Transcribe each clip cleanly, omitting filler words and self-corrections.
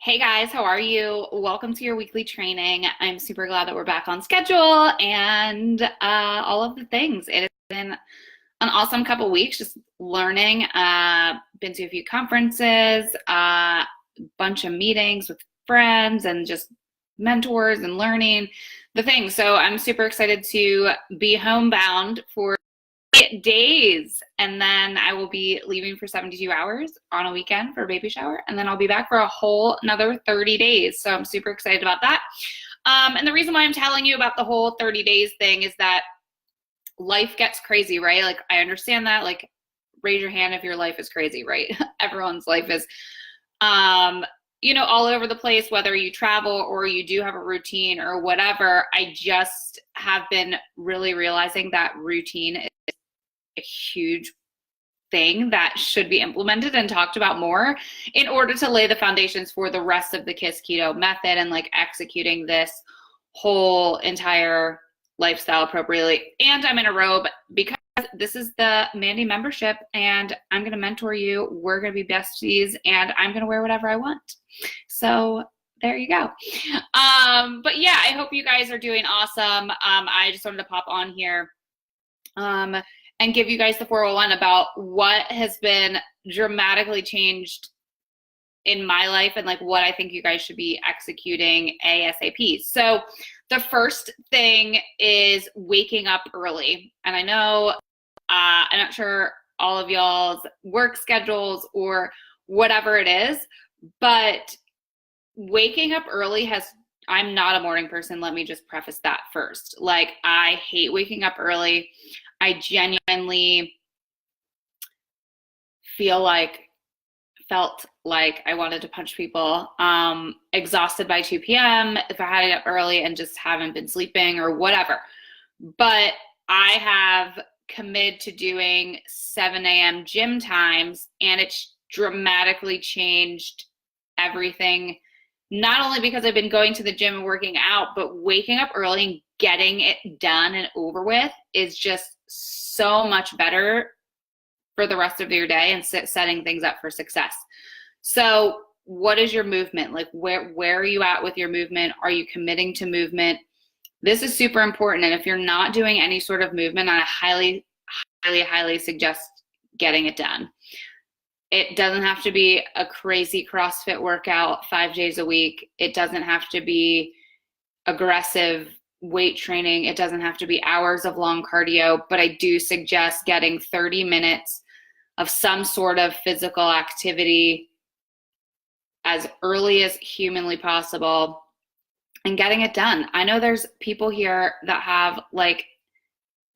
Hey guys, how are you? Welcome to your weekly training. I'm super glad that we're back on schedule and all of the things. It has been an awesome couple weeks just learning. Been to a few conferences, bunch of meetings with friends and just mentors and learning the things. So I'm super excited to be homebound for days, and then I will be leaving for 72 hours on a weekend for a baby shower, and then I'll be back for a whole another 30 days. So I'm super excited about that. And the reason why I'm telling you about the whole 30 days thing is that life gets crazy, right? Like, I understand that. Like, raise your hand if your life is crazy, right? Everyone's life is all over the place, whether you travel or you do have a routine or whatever. I just have been really realizing that routine is a huge thing that should be implemented and talked about more in order to lay the foundations for the rest of the KISS keto method and like executing this whole entire lifestyle appropriately. And I'm in a robe because this is the Mandy membership and I'm going to mentor you. We're going to be besties and I'm going to wear whatever I want. So there you go. But yeah, I hope you guys are doing awesome. I just wanted to pop on here and give you guys the 401 about what has been dramatically changed in my life and like what I think you guys should be executing ASAP. So the first thing is waking up early. And I know, I'm not sure all of y'all's work schedules or whatever it is, but waking up early I'm not a morning person. Let me just preface that first. Like, I hate waking up early. I genuinely felt like I wanted to punch people, exhausted by 2 p.m. if I had it up early and just haven't been sleeping or whatever. But I have committed to doing 7 a.m. gym times, and it's dramatically changed everything. Not only because I've been going to the gym and working out, but waking up early and getting it done and over with is just so much better for the rest of your day and setting things up for success. So what is your movement? Like, where are you at with your movement? Are you committing to movement? This is super important. And if you're not doing any sort of movement, I highly, highly, highly suggest getting it done. It doesn't have to be a crazy CrossFit workout 5 days a week. It doesn't have to be aggressive weight training. It doesn't have to be hours of long cardio, but I do suggest getting 30 minutes of some sort of physical activity as early as humanly possible and getting it done. I know there's people here that have like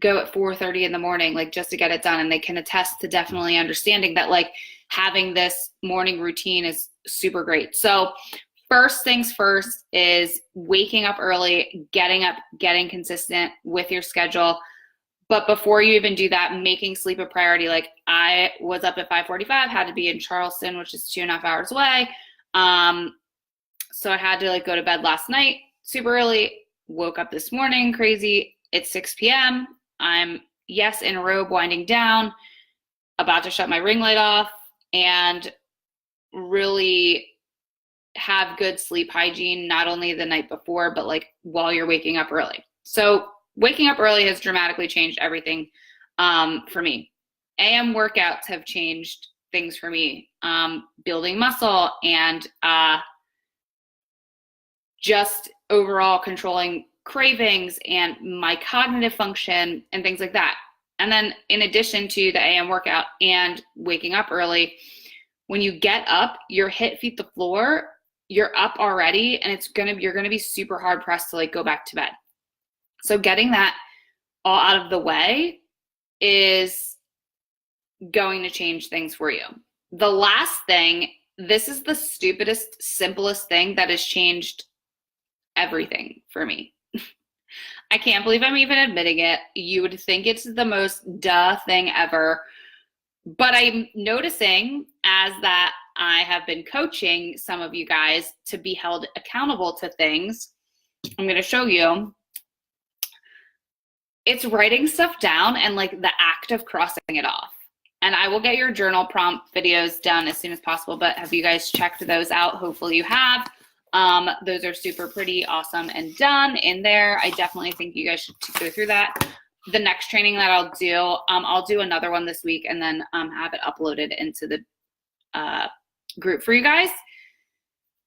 go at 4:30 in the morning, like just to get it done. And they can attest to definitely understanding that like having this morning routine is super great. So first things first is waking up early, getting up, getting consistent with your schedule. But before you even do that, making sleep a priority. Like, I was up at 5:45, had to be in Charleston, which is 2.5 hours away. So I had to like go to bed last night super early, woke up this morning crazy. It's 6 p.m. I'm, yes, in a robe, winding down, about to shut my ring light off and really have good sleep hygiene, not only the night before, but like while you're waking up early. So waking up early has dramatically changed everything for me. AM workouts have changed things for me, building muscle and just overall controlling cravings and my cognitive function and things like that. And then in addition to the AM workout and waking up early, when you get up, your hip feet the floor, you're up already, and you're gonna be super hard pressed to like go back to bed. So getting that all out of the way is going to change things for you. The last thing, this is the stupidest, simplest thing that has changed everything for me. I can't believe I'm even admitting it. You would think it's the most duh thing ever. But I'm noticing as that I have been coaching some of you guys to be held accountable to things. I'm going to show you. It's writing stuff down and like the act of crossing it off. And I will get your journal prompt videos done as soon as possible, but have you guys checked those out? Hopefully you have. Those are super pretty awesome and done in there. I definitely think you guys should go through that. The next training that I'll do another one this week and then have it uploaded into the group for you guys.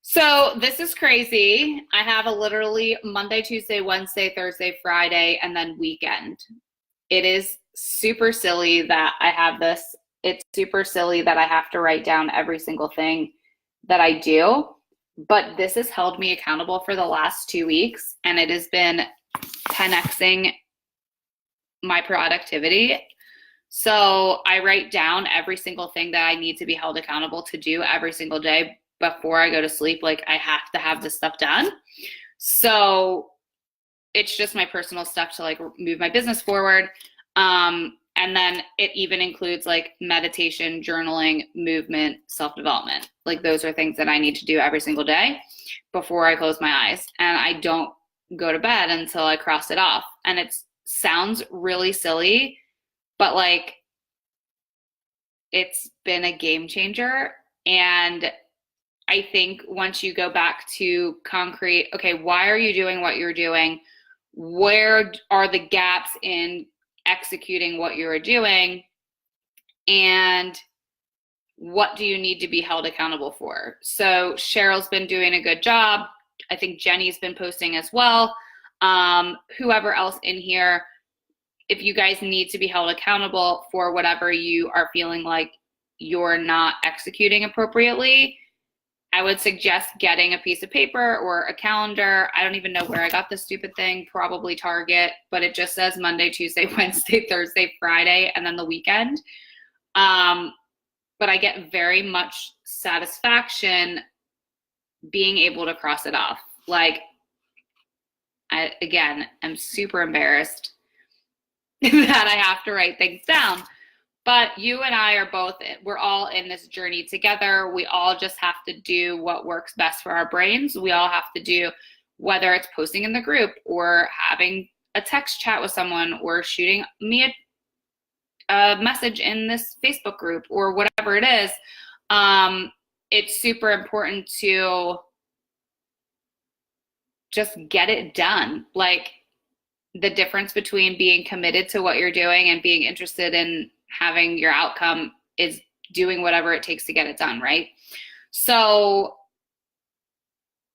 So this is crazy. I have a literally Monday, Tuesday, Wednesday, Thursday, Friday, and then weekend. It is super silly that I have this. It's super silly that I have to write down every single thing that I do, but this has held me accountable for the last 2 weeks, and it has been 10xing my productivity. So I write down every single thing that I need to be held accountable to do every single day before I go to sleep. Like, I have to have this stuff done. So it's just my personal stuff to like move my business forward. And then it even includes like meditation, journaling, movement, self-development. Like, those are things that I need to do every single day before I close my eyes. And I don't go to bed until I cross it off. And it sounds really silly, but like, it's been a game changer. And I think once you go back to concrete, okay, why are you doing what you're doing? Where are the gaps in executing what you're doing? And what do you need to be held accountable for? So Cheryl's been doing a good job. I think Jenny's been posting as well. Whoever else in here, if you guys need to be held accountable for whatever you are feeling like you're not executing appropriately, I would suggest getting a piece of paper or a calendar. I don't even know where I got this stupid thing, probably Target, but it just says Monday, Tuesday, Wednesday, Thursday, Friday, and then the weekend. But I get very much satisfaction being able to cross it off. Like, I'm super embarrassed that I have to write things down. But you and I we're all in this journey together. We all just have to do what works best for our brains. We all have to do, whether it's posting in the group or having a text chat with someone or shooting me a message in this Facebook group or whatever it is. It's super important to just get it done. Like, the difference between being committed to what you're doing and being interested in having your outcome is doing whatever it takes to get it done, right? So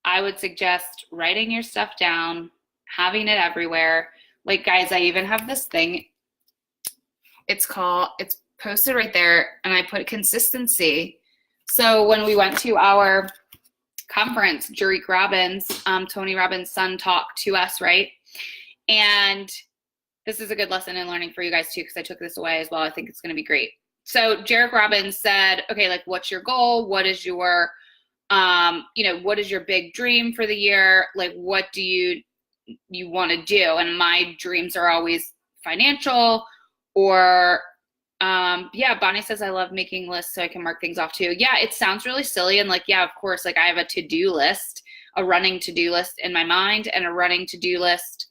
I would suggest writing your stuff down, having it everywhere. Like, guys, I even have this thing. It's posted right there, and I put consistency. So when we went to our conference, Jurek Robbins, Tony Robbins' son, talked to us, right? And this is a good lesson in learning for you guys too, because I took this away as well. I think it's going to be great. So Jurek Robbins said, okay, like, what's your goal? What is your, what is your big dream for the year? Like, what do you want to do? And my dreams are always financial, or, Bonnie says, I love making lists so I can mark things off too. Yeah, it sounds really silly. And like, yeah, of course, like, I have a to-do list, a running to-do list in my mind and a running to-do list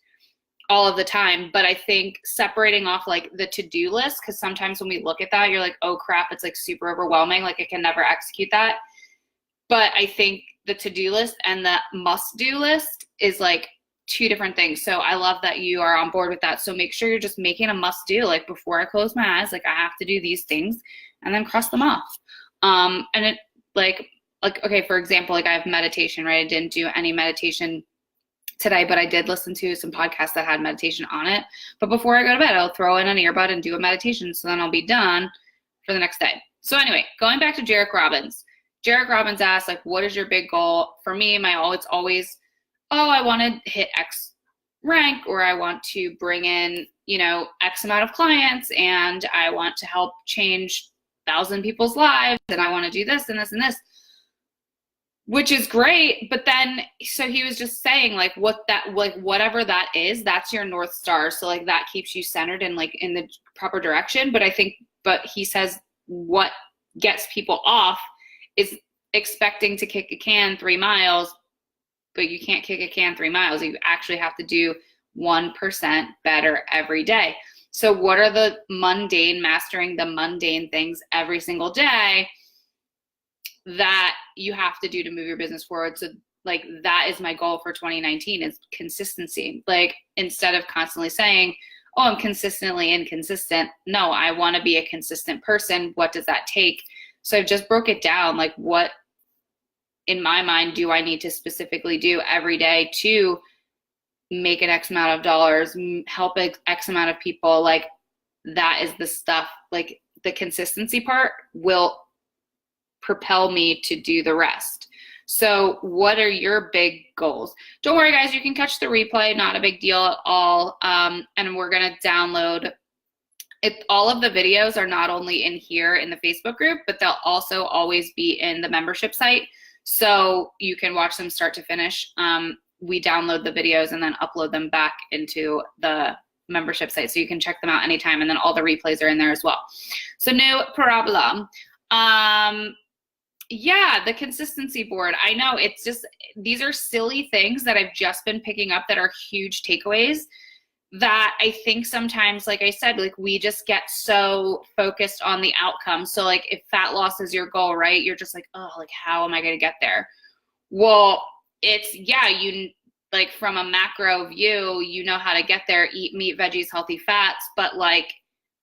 all of the time. But I think separating off like the to-do list, because sometimes when we look at that, you're like, oh crap, it's like super overwhelming. Like, I can never execute that. But I think the to-do list and the must-do list is like two different things. So I love that you are on board with that. So make sure you're just making a must-do. Like, before I close my eyes, like, I have to do these things and then cross them off. And it like, okay, for example, like, I have meditation, right? I didn't do any meditation today, but I did listen to some podcasts that had meditation on it. But before I go to bed, I'll throw in an earbud and do a meditation, so then I'll be done for the next day. So anyway, going back to Jurek Robbins. Jurek Robbins asked, like, what is your big goal? For me, it's always, I want to hit X rank, or I want to bring in, X amount of clients, and I want to help change 1,000 people's lives, and I want to do this and this and this. Which is great, but then, so he was just saying, like, whatever that is, that's your North Star. So like, that keeps you centered and like in the proper direction. But he says what gets people off is expecting to kick a can 3 miles, but you can't kick a can 3 miles. You actually have to do 1% better every day. So what are the mundane, mastering the mundane things every single day that you have to do to move your business forward? So like, that is my goal for 2019, is consistency. Like, instead of constantly saying, oh, I'm consistently inconsistent. No, I want to be a consistent person. What does that take? So I've just broke it down. Like, what in my mind do I need to specifically do every day to make an X amount of dollars, help X amount of people? Like, that is the stuff. Like, the consistency part will propel me to do the rest. So what are your big goals? Don't worry, guys, you can catch the replay, not a big deal at all. And we're going to download it. All of the videos are not only in here in the Facebook group, but they'll also always be in the membership site. So you can watch them start to finish. We download the videos and then upload them back into the membership site. So you can check them out anytime. And then all the replays are in there as well. So no problem. Yeah, the consistency board. I know, it's just, these are silly things that I've just been picking up that are huge takeaways that I think sometimes, like I said, like, we just get so focused on the outcome. So like, if fat loss is your goal, right? You're just like, oh, like, how am I going to get there? Well, it's, yeah, you, like, from a macro view, you know how to get there, eat meat, veggies, healthy fats, but like,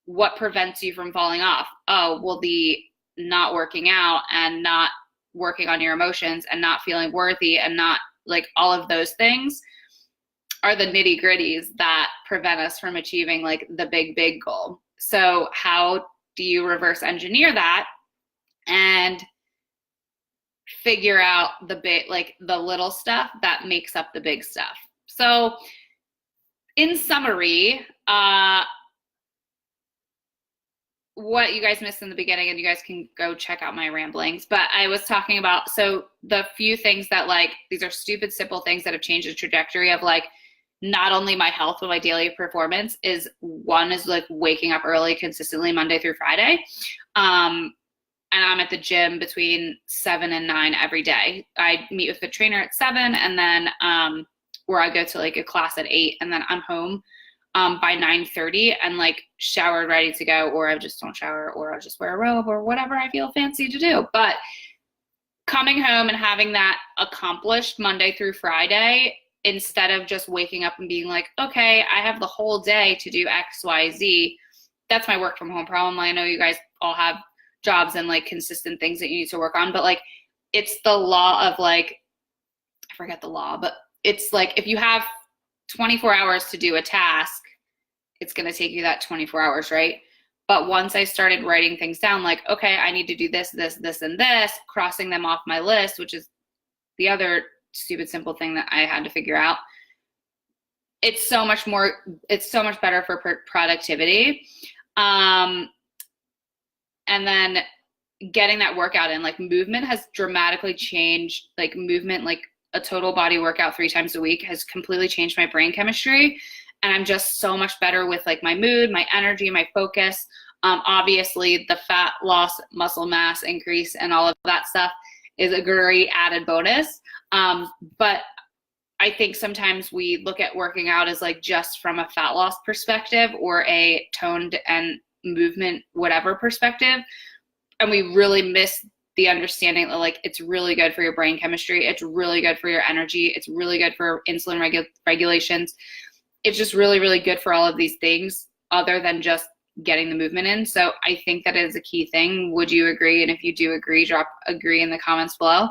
what prevents you from falling off? Oh, well, the not working out and not working on your emotions and not feeling worthy and not, like, all of those things are the nitty gritties that prevent us from achieving like the big goal. So how do you reverse engineer that and figure out the big, like, the little stuff that makes up the big stuff? So in summary, what you guys missed in the beginning, and you guys can go check out my ramblings, but I was talking about, so the few things that, like, these are stupid, simple things that have changed the trajectory of, like, not only my health, but my daily performance, is one is like waking up early consistently Monday through Friday. And I'm at the gym between 7 and 9 every day. I meet with the trainer at 7, and then, or I go to like a class at 8, and then I'm home by 9:30 and like showered, ready to go, or I just don't shower, or I'll just wear a robe or whatever I feel fancy to do. But coming home and having that accomplished Monday through Friday, instead of just waking up and being like, okay, I have the whole day to do X, Y, Z. That's my work from home problem. I know you guys all have jobs and like consistent things that you need to work on, but like, it's the law of, like, I forget the law, but it's like, if you have 24 hours to do a task, it's going to take you that 24 hours, right? But once I started writing things down, like, okay, I need to do this, this, this, and this, crossing them off my list, which is the other stupid simple thing that I had to figure out. It's so much better for productivity. And then getting that workout in, like, movement has dramatically changed, like, movement, like a total body workout 3 times a week has completely changed my brain chemistry. And I'm just so much better with like my mood, my energy, my focus. Obviously the fat loss, muscle mass increase, and all of that stuff is a great added bonus. But I think sometimes we look at working out as like just from a fat loss perspective or a toned and movement, whatever perspective. And we really miss the understanding that, like, it's really good for your brain chemistry. It's really good for your energy. It's really good for insulin regulations. It's just really, really good for all of these things other than just getting the movement in. So I think that is a key thing. Would you agree? And if you do agree, drop agree in the comments below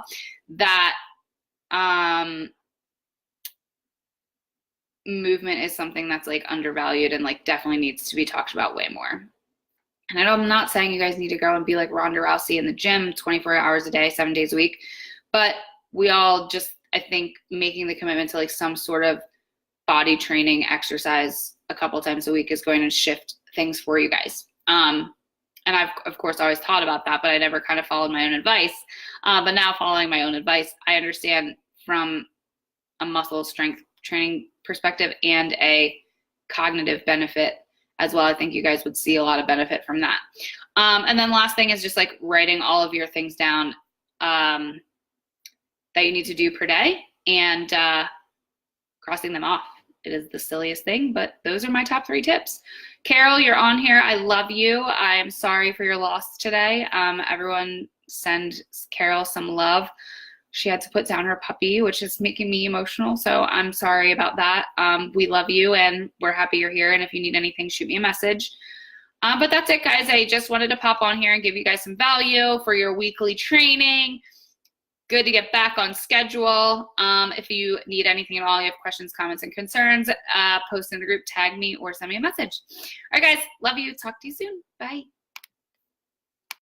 that movement is something that's like undervalued and like definitely needs to be talked about way more. And I know I'm not saying you guys need to go and be like Ronda Rousey in the gym 24 hours a day, 7 days a week, but we all just, I think, making the commitment to like some sort of body training exercise a couple times a week is going to shift things for you guys. And I've, of course, always thought about that, but I never kind of followed my own advice. But now following my own advice, I understand from a muscle strength training perspective and a cognitive benefit as well. I think you guys would see a lot of benefit from that. And then last thing is just like writing all of your things down that you need to do per day and crossing them off It is the silliest thing, but those are my top 3 tips. Carol, you're on here. I love you. I'm sorry for your loss today. Everyone send Carol some love. She had to put down her puppy, which is making me emotional. So I'm sorry about that. We love you and we're happy you're here. And if you need anything, shoot me a message. But that's it, guys. I just wanted to pop on here and give you guys some value for your weekly training. Good to get back on schedule. If you need anything at all, you have questions, comments, and concerns, post in the group, tag me, or send me a message. All right, guys. Love you. Talk to you soon. Bye.